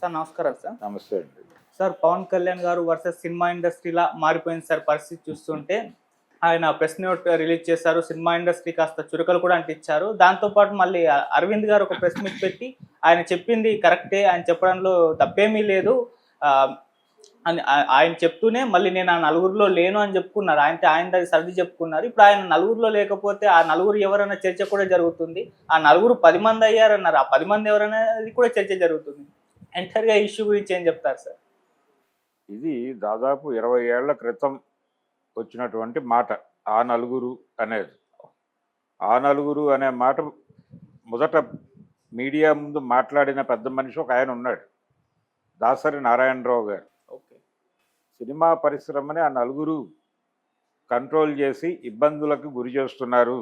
Sir నమస్కారం sir. నమస్తే అండి. సార్ పవన్ కళ్యాణ్ గారు వర్సెస్ సినిమా ఇండస్ట్రీలా మారిపోయింది సార్ పరిస్థితి చూస్తుంటే. ఆయన ప్రెస్ నోట్ రిలీజ్ చేశారు. సినిమా ఇండస్ట్రీ కాస్త చురకలు కూడా అంటించారు. దాంతో పాటు మళ్ళీ అరవింద్ గారు ఒక ప్రెస్ మీట్ పెట్టి ఆయన చెప్పింది కరెక్టే. ఆయన చెప్పడంలో తప్పేమీ లేదు. ఆహ్, అని ఆయన చెప్తూనే మళ్ళీ నేను ఆ నలుగురిలో లేను అని చెప్పుకున్నారు. ఆయనది సర్ది చెప్పుకున్నారు. ఇప్పుడు ఆయన నలుగురిలో లేకపోతే ఆ నలుగురు ఎవరన్న చర్చ కూడా జరుగుతుంది. ఆ నలుగురు 10 మంది అయ్యారన్నారు. ఆ 10 మంది ఎవరనేది కూడా చర్చ జరుగుతుంది. ఎంటైర్‌గా ఈ ఇష్యూ గురించి ఏం చెప్తారు సార్? ఇది దాదాపు 20 ఏళ్ల క్రితం వచ్చినటువంటి మాట. ఆ నలుగురు అనేది. ఆ నలుగురు అనే మాట మొదట మీడియా ముందు మాట్లాడిన పెద్ద మనిషి ఒక ఆయన ఉన్నాడు. దాసరి నారాయణరావు గారు. ఓకే. సినిమా పరిశ్రమని ఆ నలుగురు కంట్రోల్ చేసి ఇబ్బందులకు గురి చేస్తున్నారు.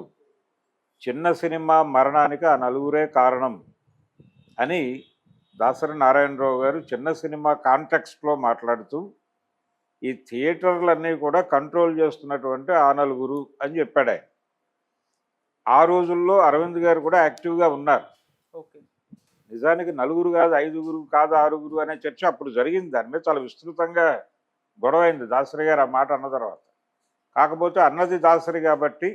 చిన్న సినిమా మరణానికి ఆ నలుగురే కారణం అని దాసరి నారాయణరావు గారు చిన్న సినిమా కాంటెక్స్ట్లో మాట్లాడుతూ ఈ థియేటర్లన్నీ కూడా కంట్రోల్ చేస్తున్నటువంటి ఆ నలుగురు అని చెప్పాడు ఆయన. ఆ రోజుల్లో అరవింద్ గారు కూడా యాక్టివ్గా ఉన్నారు. ఓకే. నిజానికి నలుగురు కాదు, 5గురు కాదు, 6గురు అనే చర్చ అప్పుడు జరిగింది. దాని మీద చాలా విస్తృతంగా గొడవైంది దాసరి గారు ఆ మాట అన్న తర్వాత. కాకపోతే అన్నది దాసరి కాబట్టి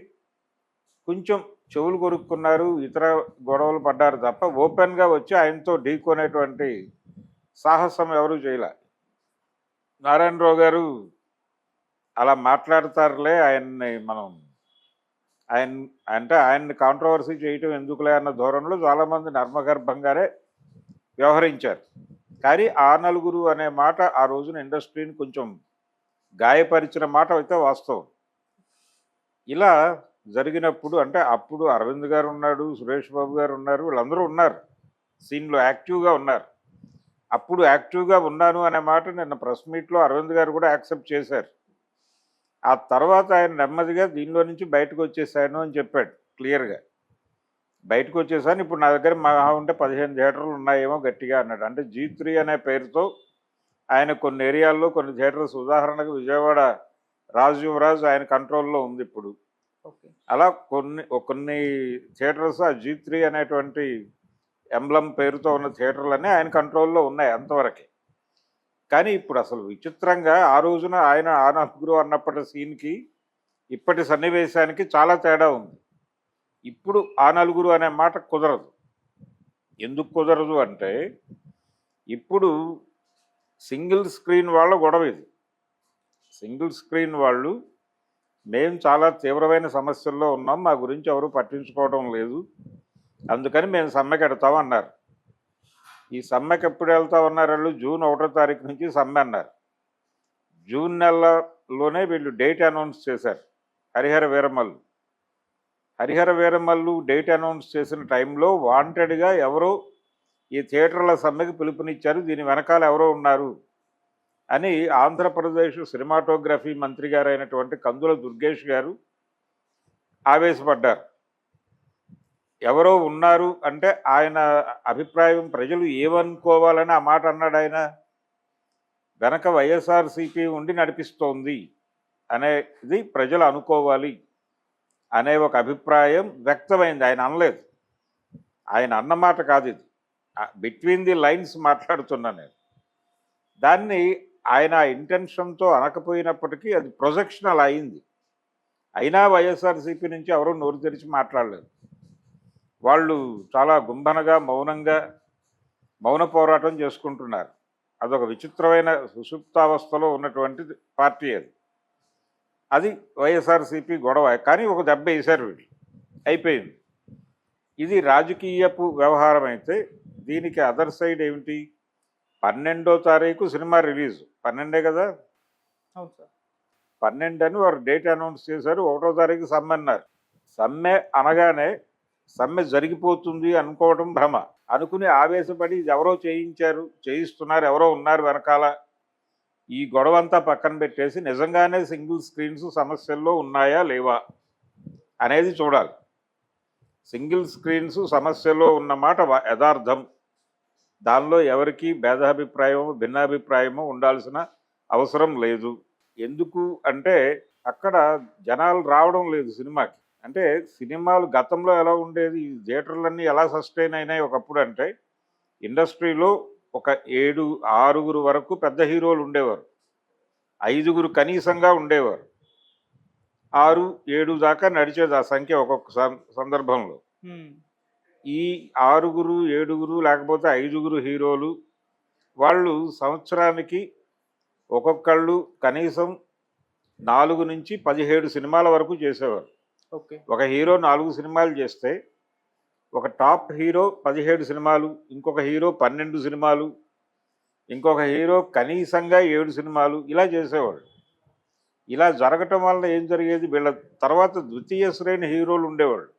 కొంచెం చెవులు కొరుక్కున్నారు, ఇతర గొడవలు పడ్డారు తప్ప ఓపెన్గా వచ్చి ఆయనతో ఢీకొనేటువంటి సాహసం ఎవరూ చేయలే. నారాయణరావు గారు అలా మాట్లాడతారులే, ఆయన అంటే ఆయన్ని కాంట్రవర్సీ చేయటం ఎందుకులే అన్న ధోరణిలో చాలామంది నర్మగర్భంగానే వ్యవహరించారు. కానీ ఆ నలుగురు అనే మాట ఆ రోజున ఇండస్ట్రీని కొంచెం గాయపరిచిన మాట అయితే వాస్తవం. ఇలా జరిగినప్పుడు అంటే అప్పుడు అరవింద్ గారు ఉన్నాడు, సురేష్ బాబు గారు ఉన్నారు, వీళ్ళందరూ ఉన్నారు, సీన్లో యాక్టివ్గా ఉన్నారు. అప్పుడు యాక్టివ్గా ఉన్నాను అనే మాట నిన్న ప్రెస్ మీట్లో అరవింద్ గారు కూడా యాక్సెప్ట్ చేశారు. ఆ తర్వాత ఆయన నెమ్మదిగా దీనిలో నుంచి బయటకు వచ్చేసాను అని చెప్పాడు క్లియర్గా. బయటకు వచ్చేసాను, ఇప్పుడు నా దగ్గర మహా ఉంటే 15 థియేటర్లు ఉన్నాయేమో గట్టిగా అన్నాడు. అంటే G3 అనే పేరుతో ఆయన కొన్ని ఏరియాల్లో కొన్ని థియేటర్స్, ఉదాహరణకు విజయవాడ రాజ్ యువరాజ్ ఆయన కంట్రోల్లో ఉంది ఇప్పుడు. ఓకే. అలా కొన్ని థియేటర్స్ ఆ G3 అనేటువంటి ఎంబ్లం పేరుతో ఉన్న థియేటర్లన్నీ ఆయన కంట్రోల్లో ఉన్నాయి అంతవరకే. కానీ ఇప్పుడు అసలు విచిత్రంగా ఆ రోజున ఆయన ఆ నలుగురు అన్నప్పటి సీన్కి ఇప్పటి సన్నివేశానికి చాలా తేడా ఉంది. ఇప్పుడు ఆ నలుగురు అనే మాట కుదరదు. ఎందుకు కుదరదు అంటే ఇప్పుడు సింగిల్ స్క్రీన్ వాళ్ళ గొడవ ఇది. సింగిల్ స్క్రీన్ వాళ్ళు మేము చాలా తీవ్రమైన సమస్యల్లో ఉన్నాం, మా గురించి ఎవరు పట్టించుకోవడం లేదు, అందుకని మేము సమ్మెకి వెడతాం అన్నారు. ఈ సమ్మెకి ఎప్పుడు వెళ్తామన్నారు వాళ్ళు? జూన్ 1వ తారీఖు నుంచి సమ్మె అన్నారు. జూన్ నెలలోనే వీళ్ళు డేట్ అనౌన్స్ చేశారు. హరిహర వీరమల్లు డేట్ అనౌన్స్ చేసిన టైంలో వాంటెడ్గా ఎవరో ఈ థియేటర్ల సమ్మెకి పిలుపునిచ్చారు, దీని వెనకాల ఎవరో ఉన్నారు అని ఆంధ్రప్రదేశ్ సినిమాటోగ్రఫీ మంత్రి గారు అయినటువంటి కందుల దుర్గేష్ గారు ఆవేశపడ్డారు. ఎవరో ఉన్నారు అంటే ఆయన అభిప్రాయం ప్రజలు ఏమనుకోవాలని ఆ మాట అన్నాడు ఆయన. వెనక వైఎస్ఆర్సీపీ ఉండి నడిపిస్తోంది అనేది ప్రజలు అనుకోవాలి అనే ఒక అభిప్రాయం వ్యక్తమైంది. ఆయన అనలేదు, ఆయన అన్నమాట కాదు ఇది, బిట్వీన్ ది లైన్స్ మాట్లాడుతున్నా నేను. దాన్ని ఆయన ఇంటెన్షన్తో అనకపోయినప్పటికీ అది ప్రొజెక్షనల్ అయింది. అయినా వైఎస్ఆర్సీపీ నుంచి ఎవరూ నోరు తెరిచి మాట్లాడలేదు. వాళ్ళు చాలా గుంభనగా మౌన పోరాటం చేసుకుంటున్నారు. అదొక విచిత్రమైన సుషుప్తావస్థలో ఉన్నటువంటి పార్టీ అది వైఎస్ఆర్సీపీ గొడవ. కానీ ఒక దెబ్బ వేశారు వీళ్ళు, అయిపోయింది. ఇది రాజకీయపు వ్యవహారం అయితే దీనికి అదర్ సైడ్ ఏమిటి? 12వ తారీఖు సినిమా రిలీజ్, 12 కదా, అవును సార్. 12 అని వారు డేట్ అనౌన్స్ చేశారు. 1వ తారీఖు సమ్మె అన్నారు. సమ్మె అనగానే సమ్మె జరిగిపోతుంది అనుకోవడం భ్రమ. అనుకుని ఆవేశపడి ఇది ఎవరో చేయిస్తున్నారు, ఎవరో ఉన్నారు వెనకాల, ఈ గొడవంతా పక్కన పెట్టేసి నిజంగానే సింగిల్ స్క్రీన్స్ సమస్యల్లో ఉన్నాయా లేవా అనేది చూడాలి. సింగిల్ స్క్రీన్స్ సమస్యలో ఉన్నమాట యథార్థం. దానిలో ఎవరికి భేదాభిప్రాయమో భిన్నాభిప్రాయమో ఉండాల్సిన అవసరం లేదు. ఎందుకు అంటే అక్కడ జనాలు రావడం లేదు సినిమాకి. అంటే సినిమాలు గతంలో ఎలా ఉండేది, ఈ థియేటర్లన్నీ ఎలా సస్టైన్ అయినాయి ఒకప్పుడు అంటే ఇండస్ట్రీలో ఒక 6 వరకు పెద్ద హీరోలు ఉండేవారు. 5 కనీసంగా ఉండేవారు. 6, 7 దాకా నడిచేది ఆ సంఖ్య ఒక్కొక్క సందర్భంలో. ఉమ్, ఈ 6, 7 లేకపోతే 5 హీరోలు వాళ్ళు సంవత్సరానికి ఒక్కొక్కళ్ళు కనీసం 4-17 సినిమాల వరకు చేసేవారు. ఓకే. ఒక హీరో 4 సినిమాలు చేస్తే ఒక టాప్ హీరో 17 సినిమాలు, ఇంకొక హీరో 12 సినిమాలు, ఇంకొక హీరో కనీసంగా 7 సినిమాలు ఇలా చేసేవాళ్ళు. ఇలా జరగటం వల్ల ఏం జరిగేది, వీళ్ళ తర్వాత ద్వితీయ శ్రేణి హీరోలు ఉండేవాళ్ళు.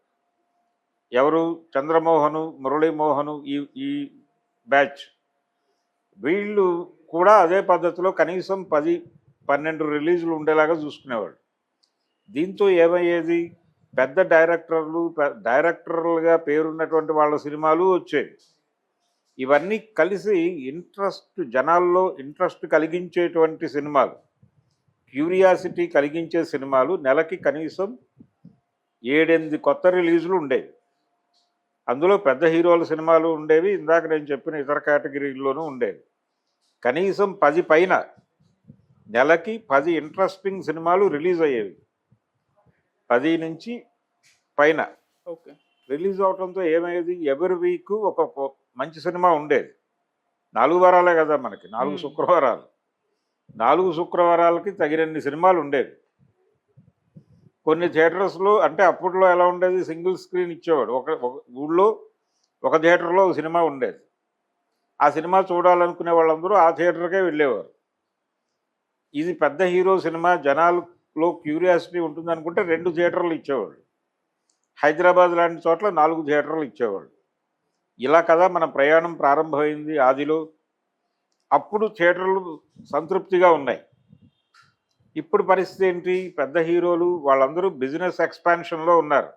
ఎవరు? చంద్రమోహను, మురళీమోహను, ఈ ఈ బ్యాచ్. వీళ్ళు కూడా అదే పద్ధతిలో కనీసం 10-12 రిలీజులు ఉండేలాగా చూసుకునేవాళ్ళు. దీంతో ఏమయ్యేది, పెద్ద డైరెక్టర్లుగా పేరున్నటువంటి వాళ్ళ సినిమాలు వచ్చేవి. ఇవన్నీ కలిసి జనాల్లో ఇంట్రెస్ట్ కలిగించేటువంటి సినిమాలు, క్యూరియాసిటీ కలిగించే సినిమాలు నెలకి కనీసం 7-8 కొత్త రిలీజులు ఉండేవి. అందులో పెద్ద హీరోల సినిమాలు ఉండేవి, ఇందాక నేను చెప్పిన ఇతర కేటగిరీల్లోనూ ఉండేవి. కనీసం 10 పైన, నెలకి 10 ఇంట్రెస్టింగ్ సినిమాలు రిలీజ్ అయ్యేవి. 10 నుంచి పైన ఓకే. రిలీజ్ అవడంతో ఏమయ్యేది, ఎవరి వీక్ ఒక మంచి సినిమా ఉండేది. 4 వారాలే కదా మనకి, 4 శుక్రవారాలు. 4 శుక్రవారాలకి తగినన్ని సినిమాలు ఉండేవి. కొన్ని థియేటర్స్లో అంటే అప్పట్లో ఎలా ఉండేది, సింగిల్ స్క్రీన్ ఇచ్చేవాడు. ఒక ఊళ్ళో ఒక థియేటర్లో ఒక సినిమా ఉండేది. ఆ సినిమా చూడాలనుకునే వాళ్ళందరూ ఆ థియేటర్కే వెళ్ళేవారు. ఇది పెద్ద హీరో సినిమా, జనాల్లో క్యూరియాసిటీ ఉంటుంది అనుకుంటే 2 థియేటర్లు ఇచ్చేవాళ్ళు. హైదరాబాద్ లాంటి చోట్ల 4 థియేటర్లు ఇచ్చేవాళ్ళు. ఇలా కదా మన ప్రయాణం ప్రారంభమైంది ఆదిలో. అప్పుడు థియేటర్లు సంతృప్తిగా ఉన్నాయి. ఇప్పుడు పరిస్థితి ఏంటి, పెద్ద హీరోలు వాళ్ళందరూ బిజినెస్ ఎక్స్పాన్షన్లో ఉన్నారు.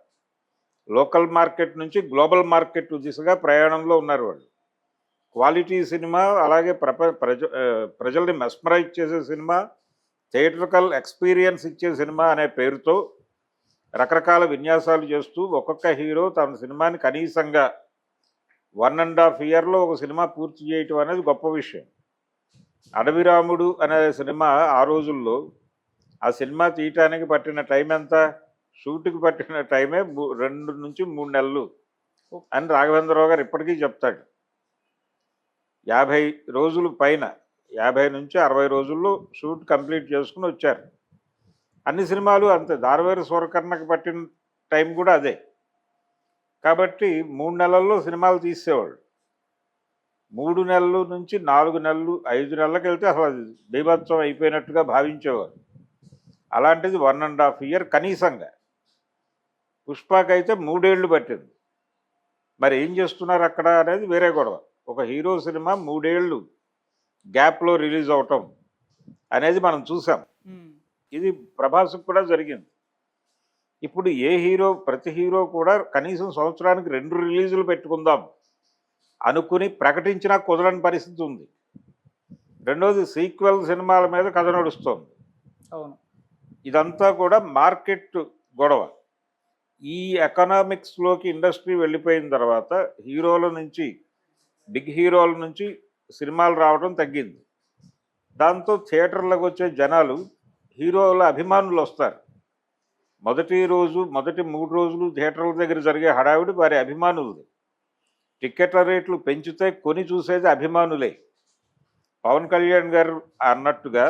లోకల్ మార్కెట్ నుంచి గ్లోబల్ మార్కెట్ దిశగా ప్రయాణంలో ఉన్నారు వాళ్ళు. క్వాలిటీ సినిమా, అలాగే ప్రజల్ని మెస్మరైజ్ చేసే సినిమా, థియేట్రికల్ ఎక్స్పీరియన్స్ ఇచ్చే సినిమా అనే పేరుతో రకరకాల విన్యాసాలు చేస్తూ ఒక్కొక్క హీరో తన సినిమాని కనీసంగా 1.5 ఇయర్లో ఒక సినిమా పూర్తి చేయటం అనేది గొప్ప విషయం. అడవిరాముడు అనే సినిమా ఆ రోజుల్లో ఆ సినిమా తీయటానికి పట్టిన టైం ఎంత, షూట్కి పట్టిన టైమే 2 నుంచి 3 నెలలు అని రాఘవేంద్రరావు గారు ఇప్పటికీ చెప్తాడు. 50 రోజులు పైన, 50 నుంచి 60 రోజుల్లో షూట్ కంప్లీట్ చేసుకుని వచ్చారు. అన్ని సినిమాలు అంతే. దారవేరు సూరకర్ణకి పట్టిన టైం కూడా అదే. కాబట్టి 3 నెలల్లో సినిమాలు తీసేవాళ్ళు. 3 నెలలు నుంచి 4 నెలలు, 5 నెలలకు వెళ్తే అసలు అది బీభత్సం అయిపోయినట్టుగా భావించేవారు. అలాంటిది 1.5 ఇయర్ కనీసంగా. పుష్పకైతే 3 ఏళ్ళు పట్టింది. మరి ఏం చేస్తున్నారు అక్కడ అనేది వేరే గొడవ. ఒక హీరో సినిమా 3 ఏళ్ళు గ్యాప్లో రిలీజ్ అవటం అనేది మనం చూసాం. ఇది ప్రభాస్కి కూడా జరిగింది. ఇప్పుడు ప్రతి హీరో కూడా కనీసం సంవత్సరానికి 2 రిలీజులు పెట్టుకుందాం అనుకుని ప్రకటించినా కుదరని పరిస్థితి ఉంది. రెండోది, సీక్వెల్ సినిమాల మీద కథ నడుస్తోంది. అవును. ఇదంతా కూడా మార్కెట్ గొడవ. ఈ ఎకనామిక్స్లోకి ఇండస్ట్రీ వెళ్ళిపోయిన తర్వాత బిగ్ హీరోల నుంచి సినిమాలు రావడం తగ్గింది. దాంతో థియేటర్లకు వచ్చే జనాలు హీరోల అభిమానులు వస్తారు. మొదటి 3 రోజులు థియేటర్ల దగ్గర జరిగే హడావిడి వారి అభిమానులది. టిక్కెట్ల రేట్లు పెంచితే కొని చూసేది అభిమానులే. పవన్ కళ్యాణ్ గారు అన్నట్టుగా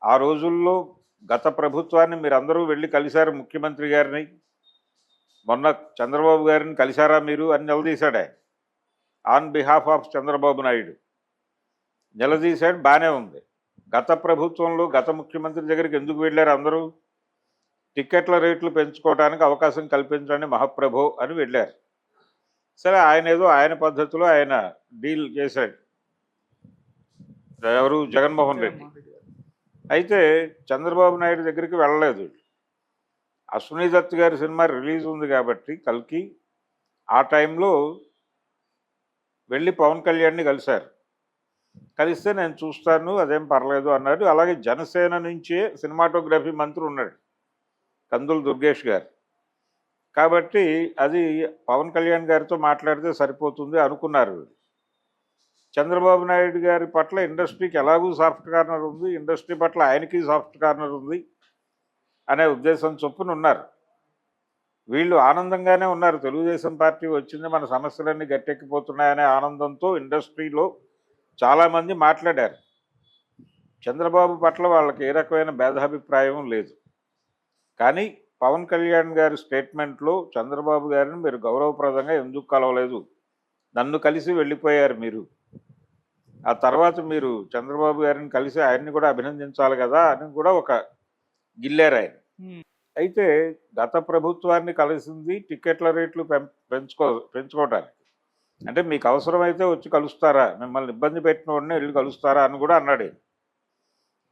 ఆ రోజుల్లో గత ప్రభుత్వాన్ని మీరందరూ వెళ్ళి కలిశారు, ముఖ్యమంత్రి గారిని. మొన్న చంద్రబాబు గారిని కలిశారా మీరు అని నిలదీశాడు ఆయన. On behalf of Chandrababu Naidu నిలదీశాడు, బాగానే ఉంది. గత ప్రభుత్వంలో గత ముఖ్యమంత్రి దగ్గరికి ఎందుకు వెళ్ళారు అందరూ? టిక్కెట్ల రేట్లు పెంచుకోవడానికి అవకాశం కల్పించండి మహాప్రభో అని వెళ్ళారు. సరే, ఆయన పద్ధతిలో ఆయన డీల్ చేశాడు. ఎవరు? జగన్మోహన్ రెడ్డి. అయితే చంద్రబాబు నాయుడు దగ్గరికి వెళ్ళలేదు. అశ్విని దత్ గారి సినిమా రిలీజ్ ఉంది కాబట్టి కల్కి, ఆ టైంలో వెళ్ళి పవన్ కళ్యాణ్ని కలిశారు. కలిస్తే నేను చూస్తాను, అదేం పర్లేదు అన్నాడు. అలాగే జనసేన నుంచే సినిమాటోగ్రఫీ మంత్రి ఉన్నాడు, కందుల దుర్గేష్ గారు. కాబట్టి అది పవన్ కళ్యాణ్ గారితో మాట్లాడితే సరిపోతుంది అనుకున్నారు. చంద్రబాబు నాయుడు గారి పట్ల ఇండస్ట్రీకి ఎలాగూ సాఫ్ట్ కార్నర్ ఉంది, ఇండస్ట్రీ పట్ల ఆయనకి సాఫ్ట్ కార్నర్ ఉంది అనే ఉద్దేశం చొప్పున ఉన్నారు. వీళ్ళు ఆనందంగానే ఉన్నారు. తెలుగుదేశం పార్టీ వచ్చింది, మన సమస్యలన్నీ గట్టెక్కిపోతున్నాయనే ఆనందంతో ఇండస్ట్రీలో చాలామంది మాట్లాడారు. చంద్రబాబు పట్ల వాళ్ళకి ఏ రకమైన భేదాభిప్రాయం లేదు. కానీ పవన్ కళ్యాణ్ గారి స్టేట్మెంట్లో చంద్రబాబు గారిని మీరు గౌరవప్రదంగా ఎందుకు కలవలేదు, నన్ను కలిసి వెళ్ళిపోయారు మీరు, ఆ తర్వాత మీరు చంద్రబాబు గారిని కలిసి ఆయన్ని కూడా అభినందించాలి కదా అని కూడా ఒక గిల్లారు ఆయన. అయితే గత ప్రభుత్వాన్ని కలిసింది టికెట్ల రేట్లు పెంచుకోవటానికి. అంటే మీకు అవసరమైతే వచ్చి కలుస్తారా, మిమ్మల్ని ఇబ్బంది పెట్టిన వాడిని వెళ్ళి కలుస్తారా అని కూడా అన్నాడు.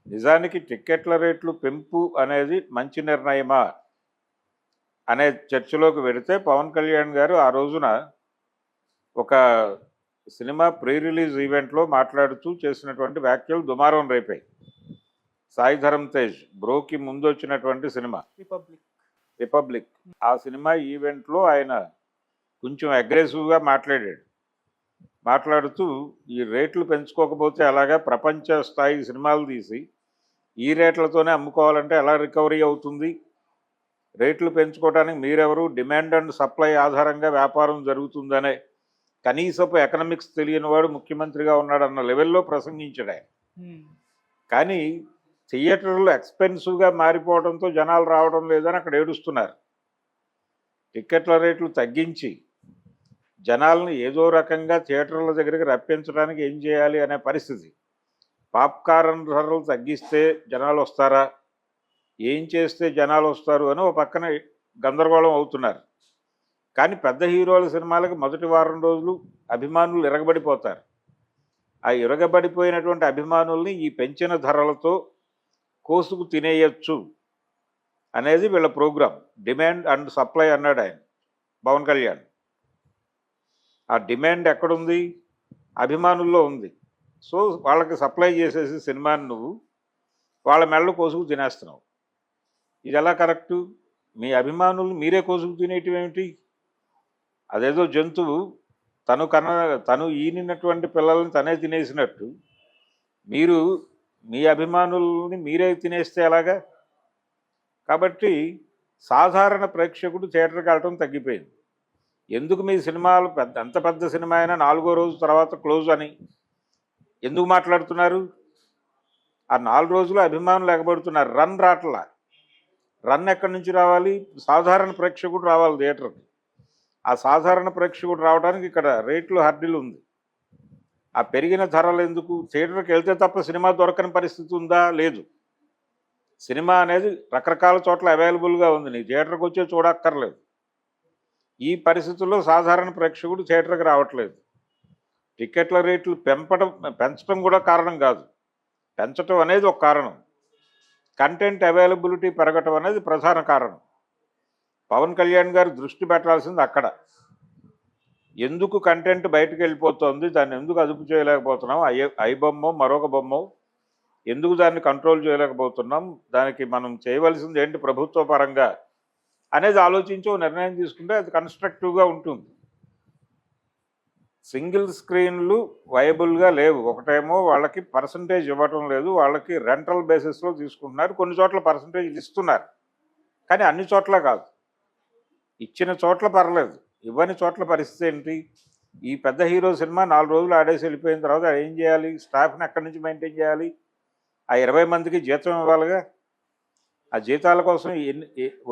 నిజానికి టికెట్ల రేట్లు పెంపు అనేది మంచి నిర్ణయమా అనే చర్చలోకి వెళితే పవన్ కళ్యాణ్ గారు ఆ రోజున ఒక సినిమా ప్రీ రిలీజ్ ఈవెంట్లో మాట్లాడుతూ చేసినటువంటి వ్యాఖ్యలు దుమారం రేపాయి. సాయి ధరమ్ తేజ్ బ్రోకి ముందు వచ్చినటువంటి సినిమా రిపబ్లిక్, ఆ సినిమా ఈవెంట్లో ఆయన కొంచెం అగ్రెసివ్గా మాట్లాడుతూ ఈ రేట్లు పెంచుకోకపోతే అలాగా ప్రపంచ స్థాయి సినిమాలు తీసి ఈ రేట్లతోనే అమ్ముకోవాలంటే ఎలా రికవరీ అవుతుంది, రేట్లు పెంచుకోవడానికి మీరెవరు, డిమాండ్ అండ్ సప్లై ఆధారంగా వ్యాపారం జరుగుతుందనే కనీసపు ఎకనామిక్స్ తెలియని వాడు ముఖ్యమంత్రిగా ఉన్నాడన్న లెవెల్లో ప్రసంగించాడు ఆయన. కానీ థియేటర్లు ఎక్స్పెన్సివ్గా మారిపోవడంతో జనాలు రావడం లేదని అక్కడ ఏడుస్తున్నారు. టిక్కెట్ల రేట్లు తగ్గించి జనాలను ఏదో రకంగా థియేటర్ల దగ్గరికి రప్పించడానికి ఏం చేయాలి అనే పరిస్థితి. పాప్కార్న్ ధరలు తగ్గిస్తే జనాలు వస్తారా, ఏం చేస్తే జనాలు వస్తారు అని ఒక పక్కన గందరగోళం అవుతున్నారు. కానీ పెద్ద హీరోల సినిమాలకు మొదటి వారం రోజులు అభిమానులు ఇరగబడిపోతారు. ఆ ఇరగబడిపోయినటువంటి అభిమానుల్ని ఈ పెంచిన ధరలతో కోసుకు తినేయచ్చు అనేది వీళ్ళ ప్రోగ్రాం. డిమాండ్ అండ్ సప్లై అన్నాడు ఆయన పవన్ కళ్యాణ్. ఆ డిమాండ్ ఎక్కడుంది, అభిమానుల్లో ఉంది. సో వాళ్ళకి సప్లై చేసేసి సినిమాని నువ్వు వాళ్ళ మెడలు కోసుకు తినేస్తున్నావు. ఇది ఎలా కరెక్టు? మీ అభిమానులు మీరే కోసుకు తినేయటం ఏమిటి? అదేదో జంతువు తను ఈనినటువంటి పిల్లల్ని తనే తినేసినట్టు మీరు మీ అభిమానుల్ని మీరే తినేస్తే ఎలాగా? కాబట్టి సాధారణ ప్రేక్షకుడు థియేటర్కి వెళ్ళటం తగ్గిపోయింది. ఎందుకు మీ సినిమాలు ఎంత పెద్ద సినిమా అయినా 4వ రోజు తర్వాత క్లోజ్ అని ఎందుకు మాట్లాడుతున్నారు? ఆ 4 రోజులు అభిమానులు ఎగబడుతున్నారు. రన్ రాట్లా. రన్ ఎక్కడి నుంచి రావాలి? సాధారణ ప్రేక్షకుడు రావాలి థియేటర్కి. ఆ సాధారణ ప్రేక్షకుడు రావడానికి ఇక్కడ రేట్లు హర్డిల్ ఉంది. ఆ పెరిగిన ధరలు ఎందుకు? థియేటర్కి వెళ్తే తప్ప సినిమా దొరకని పరిస్థితి ఉందా? లేదు. సినిమా అనేది రకరకాల చోట్ల అవైలబుల్గా ఉంది, నీ థియేటర్కి వచ్చే చూడక్కర్లేదు. ఈ పరిస్థితుల్లో సాధారణ ప్రేక్షకుడు థియేటర్కి రావట్లేదు. టికెట్ల రేట్లు పెంచడం కూడా కారణం కాదు, పెంచడం అనేది ఒక కారణం. కంటెంట్ అవైలబిలిటీ పెరగటం అనేది ప్రధాన కారణం. పవన్ కళ్యాణ్ గారు దృష్టి పెట్టాల్సింది అక్కడ. ఎందుకు కంటెంట్ బయటకు వెళ్ళిపోతుంది, దాన్ని ఎందుకు అదుపు చేయలేకపోతున్నాం, ఐ బొమ్మో మరొక బొమ్మో ఎందుకు దాన్ని కంట్రోల్ చేయలేకపోతున్నాం, దానికి మనం చేయవలసింది ఏంటి ప్రభుత్వ పరంగా అనేది ఆలోచించి నిర్ణయం తీసుకుంటే అది కన్స్ట్రక్టివ్గా ఉంటుంది. సింగిల్ స్క్రీన్లు వయబుల్గా లేవు. ఒకటేమో వాళ్ళకి పర్సంటేజ్ ఇవ్వటం లేదు, వాళ్ళకి రెంటల్ బేసిస్లో తీసుకుంటున్నారు. కొన్ని చోట్ల పర్సంటేజ్ ఇస్తున్నారు, కానీ అన్ని చోట్ల కాదు. ఇచ్చిన చోట్ల పర్లేదు, ఇవ్వని చోట్ల పరిస్థితి ఏంటి? ఈ పెద్ద హీరో సినిమా 4 రోజులు ఆడేసి వెళ్ళిపోయిన తర్వాత ఏం చేయాలి? స్టాఫ్ని ఎక్కడి నుంచి మెయింటైన్ చేయాలి? ఆ 20 మందికి జీతం ఇవ్వాలిగా. ఆ జీతాల కోసం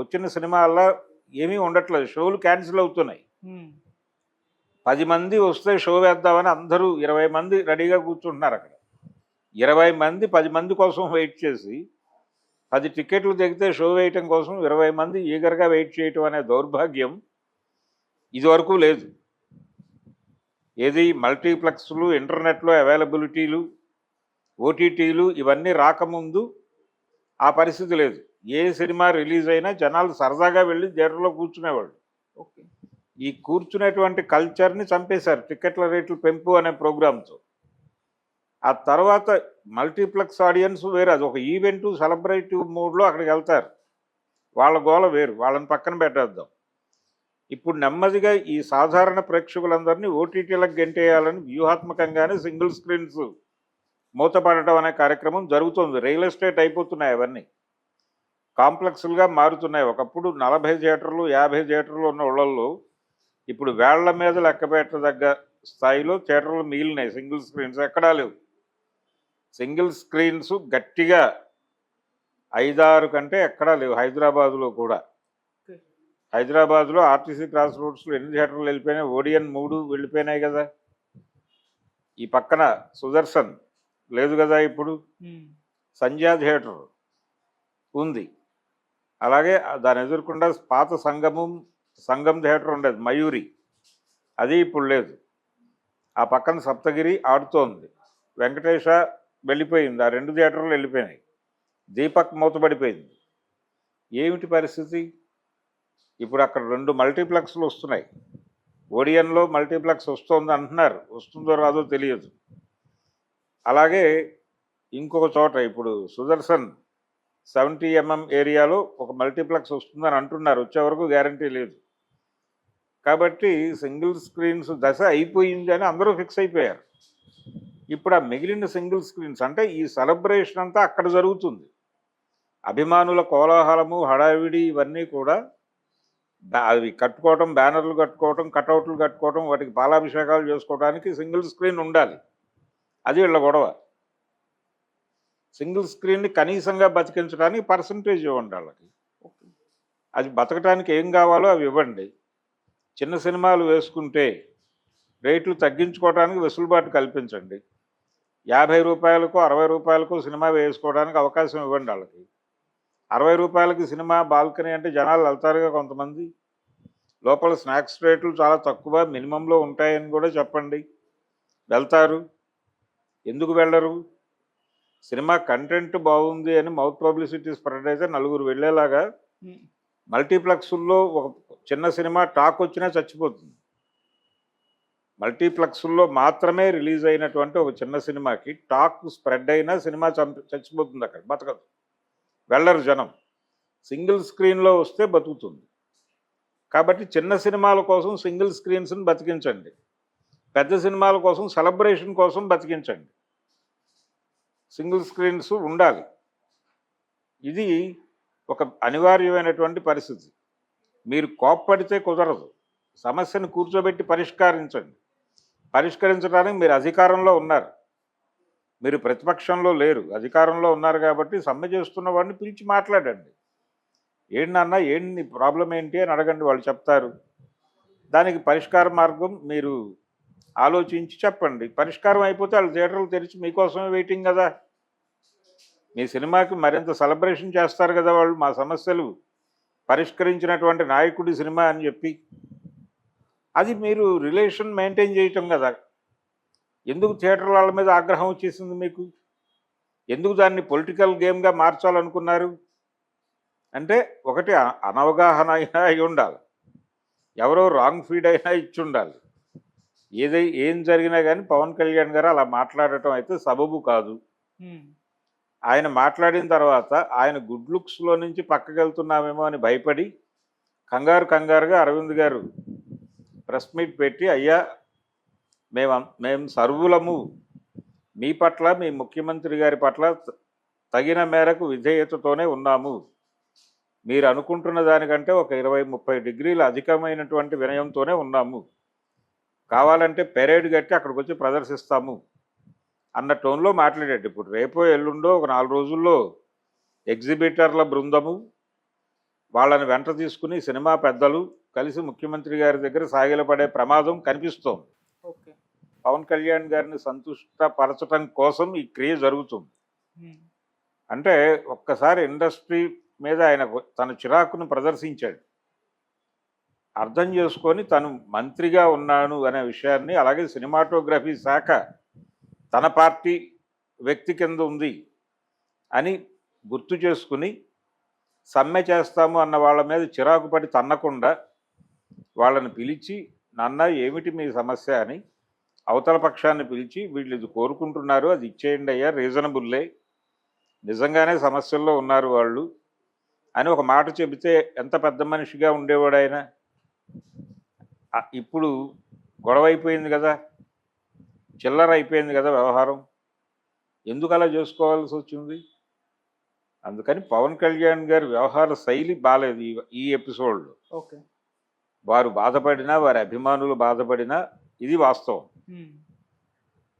వచ్చిన సినిమాల్లో ఏమీ ఉండట్లేదు, షోలు క్యాన్సిల్ అవుతున్నాయి. 10 మంది వస్తే షో వేద్దామని అందరూ 20 మంది రెడీగా కూర్చుంటున్నారు అక్కడ. 20 మంది 10 మంది కోసం వెయిట్ చేసి 10 టికెట్లు తెగితే షో వేయటం కోసం 20 మంది ఈగర్గా వెయిట్ చేయటం అనే దౌర్భాగ్యం ఇదివరకు లేదు. ఏది మల్టీప్లెక్స్లు, ఇంటర్నెట్లో అవైలబిలిటీలు, ఓటీటీలు ఇవన్నీ రాకముందు ఆ పరిస్థితి లేదు. ఏ సినిమా రిలీజ్ అయినా జనాలు సరదాగా వెళ్ళి థియేటర్లో కూర్చునేవాళ్ళు. ఓకే, ఈ కూర్చునేటువంటి కల్చర్ని చంపేశారు టికెట్ల రేట్లు పెంపు అనే ప్రోగ్రామ్తో. ఆ తర్వాత మల్టీప్లెక్స్ ఆడియన్స్ వేరు, అది ఒక ఈవెంటు సెలబ్రేటివ్ మూడ్లో అక్కడికి వెళ్తారు. వాళ్ళ గోల వేరు, వాళ్ళని పక్కన పెట్టేద్దాం. ఇప్పుడు నెమ్మదిగా ఈ సాధారణ ప్రేక్షకులందరినీ ఓటీటీలకు గెంటేయాలని వ్యూహాత్మకంగానే సింగిల్ స్క్రీన్స్ మూతపడటం అనే కార్యక్రమం జరుగుతుంది. రియల్ ఎస్టేట్ అయిపోతున్నాయి అవన్నీ, కాంప్లెక్స్లుగా మారుతున్నాయి. ఒకప్పుడు 40 థియేటర్లు 50 థియేటర్లు ఉన్న ఊళ్ళల్లో ఇప్పుడు వేళ్ల మీద లెక్క పెట్టదగ్గ స్థాయిలో థియేటర్లు మిగిలినాయి. సింగిల్ స్క్రీన్స్ ఎక్కడా లేవు. సింగిల్ స్క్రీన్స్ గట్టిగా 5-6 కంటే ఎక్కడా లేవు. హైదరాబాదులో కూడా, హైదరాబాద్లో ఆర్టీసీ క్రాస్ రోడ్స్లో ఎన్ని థియేటర్లు వెళ్ళిపోయినాయి? ఓడియన్ 3 వెళ్ళిపోయినాయి కదా. ఈ పక్కన సుదర్శన్ లేదు కదా, ఇప్పుడు సంధ్యా థియేటర్ ఉంది. అలాగే దాని ఎదుర్కొండా పాత సంగం థియేటర్ ఉండేది, మయూరి, అది ఇప్పుడు లేదు. ఆ పక్కన సప్తగిరి ఆడుతోంది. వెంకటేశ వెళ్ళిపోయింది, ఆ 2 థియేటర్లు వెళ్ళిపోయినాయి. దీపక్ మూతపడిపోయింది. ఏమిటి పరిస్థితి? ఇప్పుడు అక్కడ 2 మల్టీప్లెక్స్లు వస్తున్నాయి. ఓడియన్లో మల్టీప్లెక్స్ వస్తుంది అంటున్నారు, వస్తుందో రాదో తెలియదు. అలాగే ఇంకొక చోట ఇప్పుడు సుదర్శన్ 70mm ఏరియాలో ఒక మల్టీప్లెక్స్ వస్తుందని అంటున్నారు, వచ్చే వరకు గ్యారంటీ లేదు. కాబట్టి సింగిల్ స్క్రీన్స్ దశ అయిపోయింది అని అందరూ ఫిక్స్ అయిపోయారు. ఇప్పుడు ఆ మిగిలిన సింగిల్ స్క్రీన్స్ అంటే ఈ సెలబ్రేషన్ అంతా అక్కడ జరుగుతుంది. అభిమానుల కోలాహలము, హడావిడి ఇవన్నీ కూడా అవి కట్టుకోవటం, బ్యానర్లు కట్టుకోవటం, కటౌట్లు కట్టుకోవటం, వాటికి పాలాభిషేకాలు చేసుకోవడానికి సింగిల్ స్క్రీన్ ఉండాలి. అది వీళ్ళ గొడవ. సింగిల్ స్క్రీన్ని కనీసంగా బతికించడానికి పర్సంటేజ్ ఇవ్వండి వాళ్ళకి. అది బతకడానికి ఏం కావాలో అవి ఇవ్వండి. చిన్న సినిమాలు వేసుకుంటే రేట్లు తగ్గించుకోవడానికి వెసులుబాటు కల్పించండి. 50 రూపాయలకు 60 రూపాయలకు సినిమా వేసుకోవడానికి అవకాశం ఇవ్వండి వాళ్ళకి. 60 రూపాయలకి సినిమా బాల్కనీ అంటే జనాలు వెళ్తారుగా కొంతమంది. లోపల స్నాక్స్ రేట్లు చాలా తక్కువ, మినిమంలో ఉంటాయని కూడా చెప్పండి, వెళ్తారు. ఎందుకు వెళ్ళరు? సినిమా కంటెంట్ బాగుంది అని మౌత్ పబ్లిసిటీ స్ప్రెడ్ అయితే నలుగురు వెళ్ళేలాగా మల్టీప్లెక్స్ల్లో ఒక చిన్న సినిమా టాక్ వచ్చినా చచ్చిపోతుంది. మల్టీప్లెక్స్ల్లో మాత్రమే రిలీజ్ అయినటువంటి ఒక చిన్న సినిమాకి టాక్ స్ప్రెడ్ అయినా సినిమా చచ్చిపోతుంది, అక్కడ బతకదు, వెళ్ళరు జనం. సింగిల్ స్క్రీన్లో వస్తే బతుకుతుంది. కాబట్టి చిన్న సినిమాల కోసం సింగిల్ స్క్రీన్స్ని బతికించండి, పెద్ద సినిమాల కోసం సెలబ్రేషన్ కోసం బతికించండి. సింగిల్ స్క్రీన్స్ ఉండాలి. ఇది ఒక అనివార్యమైనటువంటి పరిస్థితి. మీరు కోప్పడితే కుదరదు, సమస్యను కూర్చోబెట్టి పరిష్కరించండి. పరిష్కరించడానికి మీరు అధికారంలో ఉన్నారు, మీరు ప్రతిపక్షంలో లేరు, అధికారంలో ఉన్నారు. కాబట్టి సమ్మె చేస్తున్న వాడిని పిలిచి మాట్లాడండి. ఏంటన్నా, ఏంటి ప్రాబ్లం ఏంటి అని అడగండి, వాళ్ళు చెప్తారు. దానికి పరిష్కార మార్గం మీరు ఆలోచించి చెప్పండి. పరిష్కారం అయిపోతే వాళ్ళు థియేటర్లు తెరిచి మీకోసమే వెయిటింగ్ కదా. మీ సినిమాకి మరింత సెలబ్రేషన్ చేస్తారు కదా వాళ్ళు, మా సమస్యలు పరిష్కరించినటువంటి నాయకుడి సినిమా అని చెప్పి. అది మీరు రిలేషన్ మెయింటైన్ చేయటం కదా. ఎందుకు థియేటర్ వాళ్ళ మీద ఆగ్రహం వచ్చేసింది మీకు? ఎందుకు దాన్ని పొలిటికల్ గేమ్గా మార్చాలనుకున్నారు? అంటే ఒకటి అనవగాహన అయినా అయి ఉండాలి, ఎవరో రాంగ్ ఫీడ్ అయినా ఇచ్చి ఉండాలి. ఏం జరిగినా కానీ పవన్ కళ్యాణ్ గారు అలా మాట్లాడటం అయితే సబబు కాదు. ఆయన మాట్లాడిన తర్వాత ఆయన గుడ్ లుక్స్లో నుంచి పక్కకి వెళ్తున్నామేమో అని భయపడి కంగారుగా అరవింద్ గారు ప్రెస్ మీట్ పెట్టి, అయ్యా మేము సర్వులము, మీ పట్ల, మీ ముఖ్యమంత్రి గారి పట్ల తగిన మేరకు విధేయతతోనే ఉన్నాము. మీరు అనుకుంటున్న దానికంటే ఒక 20-30 డిగ్రీలు అధికమైనటువంటి వినయంతోనే ఉన్నాము. కావాలంటే పెరేడ్ కట్టి అక్కడికి వచ్చి ప్రదర్శిస్తాము అన్న టోన్లో మాట్లాడాడు. ఇప్పుడు రేపో ఎల్లుండో ఒక 4 రోజుల్లో ఎగ్జిబిటర్ల బృందము వాళ్ళని వెంట తీసుకుని సినిమా పెద్దలు కలిసి ముఖ్యమంత్రి గారి దగ్గర సాగిలపడే ప్రమాదం కనిపిస్తోంది. పవన్ కళ్యాణ్ గారిని సంతుష్టపరచడం కోసం ఈ క్రియ జరుగుతుంది. అంటే ఒక్కసారి ఇండస్ట్రీ మీద ఆయన తన చిరాకును ప్రదర్శించాడు, అర్థం చేసుకొని తను మంత్రిగా ఉన్నాను అనే విషయాన్ని, అలాగే సినిమాటోగ్రఫీ శాఖ తన పార్టీ వ్యక్తి కింద ఉంది అని గుర్తు చేసుకుని సమ్మె చేస్తాము అన్న వాళ్ళ మీద చిరాకు పడి తన్నకుండా వాళ్ళని పిలిచి, నాన్న ఏమిటి మీ సమస్య అని అవతల పక్షాన్ని పిలిచి, వీళ్ళు ఇది కోరుకుంటున్నారు, అది ఇచ్చేయండి అయ్యా, రీజనబుల్లే, నిజంగానే సమస్యల్లో ఉన్నారు వాళ్ళు అని ఒక మాట చెబితే ఎంత పెద్ద మనిషిగా ఉండేవాడు ఆయన. ఇప్పుడు గొడవ అయిపోయింది కదా, చిల్లర అయిపోయింది కదా వ్యవహారం, ఎందుకు అలా చేసుకోవాల్సి వచ్చింది? అందుకని పవన్ కళ్యాణ్ గారి వ్యవహార శైలి బాలేదు ఈ ఎపిసోడ్లో. ఓకే. వారు బాధపడినా, వారి అభిమానులు బాధపడినా ఇది వాస్తవం.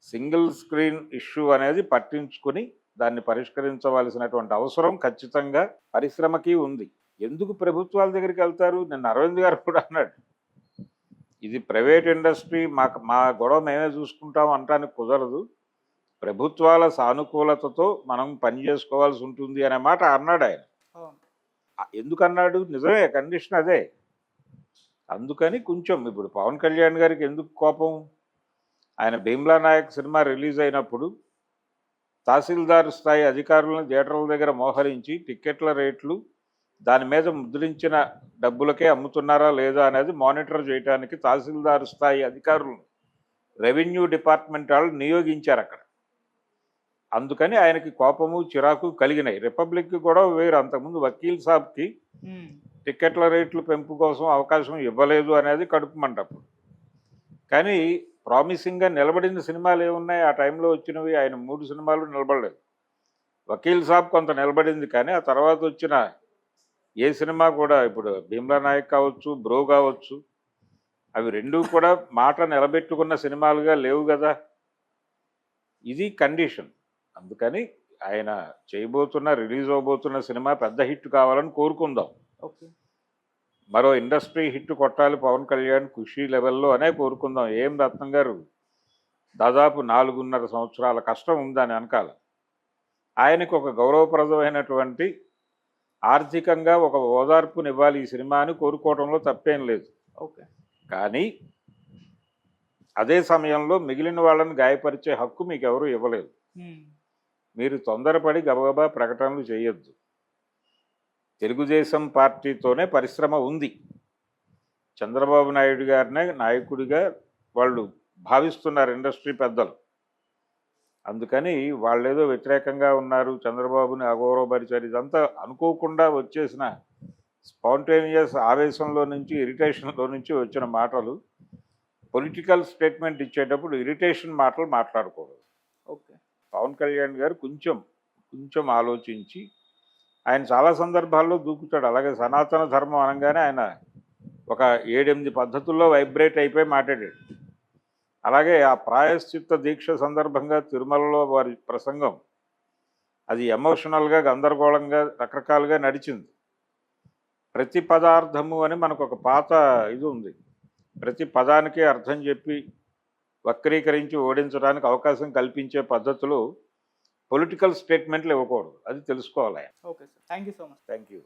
సింగిల్ స్క్రీన్ ఇష్యూ అనేది పట్టించుకుని దాన్ని పరిష్కరించవలసినటువంటి అవసరం ఖచ్చితంగా పరిశ్రమకి ఉంది. ఎందుకు ప్రభుత్వాల దగ్గరికి వెళ్తారు? నిన్న అరవింద్ గారు కూడా అన్నాడు, ఇది ప్రైవేట్ ఇండస్ట్రీ, మా గొడవ మేమే చూసుకుంటాం అనటానికి కుదరదు, ప్రభుత్వాల సానుకూలతతో మనం పని చేసుకోవాల్సి ఉంటుంది అనే మాట అన్నాడు ఆయన. ఎందుకు అన్నాడు? నిజమే, కండిషన్ అదే. అందుకని కొంచెం ఇప్పుడు పవన్ కళ్యాణ్ గారికి ఎందుకు కోపం? ఆయన భీమ్లా నాయక్ సినిమా రిలీజ్ అయినప్పుడు తహసీల్దార్ స్థాయి అధికారులను థియేటర్ల దగ్గర మోహరించి టిక్కెట్ల రేట్లు దాని మీద ముద్రించిన డబ్బులకే అమ్ముతున్నారా లేదా అనేది మానిటర్ చేయడానికి తహసీల్దార్ స్థాయి అధికారులను రెవెన్యూ డిపార్ట్మెంట్ వాళ్ళు నియోగించారు అక్కడ. అందుకని ఆయనకి కోపము చిరాకు కలిగినాయి. రిపబ్లిక్ కూడా వేరు, అంతకుముందు వకీల్ సాబ్కి టిక్కెట్ల రేట్లు పెంపు కోసం అవకాశం ఇవ్వలేదు అనేది కడుపు మంటప్పుడు. కానీ ప్రామిసింగ్గా నిలబడిన సినిమాలు ఏమున్నాయి ఆ టైంలో వచ్చినవి? ఆయన 3 సినిమాలు నిలబడలేదు. వకీల్ సాబ్ కొంత నిలబడింది, కానీ ఆ తర్వాత వచ్చిన ఏ సినిమా కూడా, ఇప్పుడు భీమ్లా నాయక్ కావచ్చు, బ్రో కావచ్చు, అవి రెండూ కూడా మాట నిలబెట్టుకున్న సినిమాలుగా లేవు కదా. ఇది కండిషన్. అందుకని ఆయన రిలీజ్ అవబోతున్న సినిమా పెద్ద హిట్ కావాలని కోరుకుందాం. ఓకే. మరో ఇండస్ట్రీ హిట్ కొట్టాలి పవన్ కళ్యాణ్ ఖుషీ లెవెల్లో అనే కోరుకుందాం. ఏం రత్నం గారు దాదాపు 4.5 సంవత్సరాల కష్టం ఉందని వెనకాల. ఆయనకు ఒక గౌరవప్రదమైనటువంటి ఆర్థికంగా ఒక ఓదార్పునివ్వాలి ఈ సినిమా అని కోరుకోవడంలో తప్పేం లేదు. ఓకే. కానీ అదే సమయంలో మిగిలిన వాళ్ళని గాయపరిచే హక్కు మీకు ఎవరు ఇవ్వలేదు. మీరు తొందరపడి గబగబా ప్రకటనలు చేయొద్దు. తెలుగుదేశం పార్టీతోనే పరిశ్రమ ఉంది. చంద్రబాబు నాయుడు గారినే నాయకుడిగా వాళ్ళు భావిస్తున్నారు ఇండస్ట్రీ పెద్దలు. అందుకని వాళ్ళేదో వ్యతిరేకంగా ఉన్నారు, చంద్రబాబుని అగౌరవపరిచారు, ఇదంతా అనుకోకుండా వచ్చేసిన స్పాంటేనియస్ ఆవేశంలో నుంచి, ఇరిటేషన్లో నుంచి వచ్చిన మాటలు. పొలిటికల్ స్టేట్మెంట్ ఇచ్చేటప్పుడు ఇరిటేషన్ మాటలు మాట్లాడకూడదు. ఓకే. పవన్ కళ్యాణ్ గారు కొంచెం ఆలోచించి, ఆయన చాలా సందర్భాల్లో దూకుతాడు. అలాగే సనాతన ధర్మం అనగానే ఆయన ఒక 7-8 పద్ధతుల్లో వైబ్రేట్ అయిపోయి మాట్లాడాడు. అలాగే ఆ ప్రాయశ్చిత్త దీక్ష సందర్భంగా తిరుమలలో వారి ప్రసంగం, అది ఎమోషనల్గా, గందరగోళంగా, రకరకాలుగా నడిచింది. ప్రతి పదార్థము అని మనకు ఒక పాత ఇది ఉంది. ప్రతి పదానికి అర్థం చెప్పి వక్రీకరించి ఓడించడానికి అవకాశం కల్పించే పద్ధతులు పొలిటికల్ స్టేట్మెంట్లు ఇవ్వకూడదు. అది తెలుసుకోవాలి. Okay sir, thank you so much. Thank you.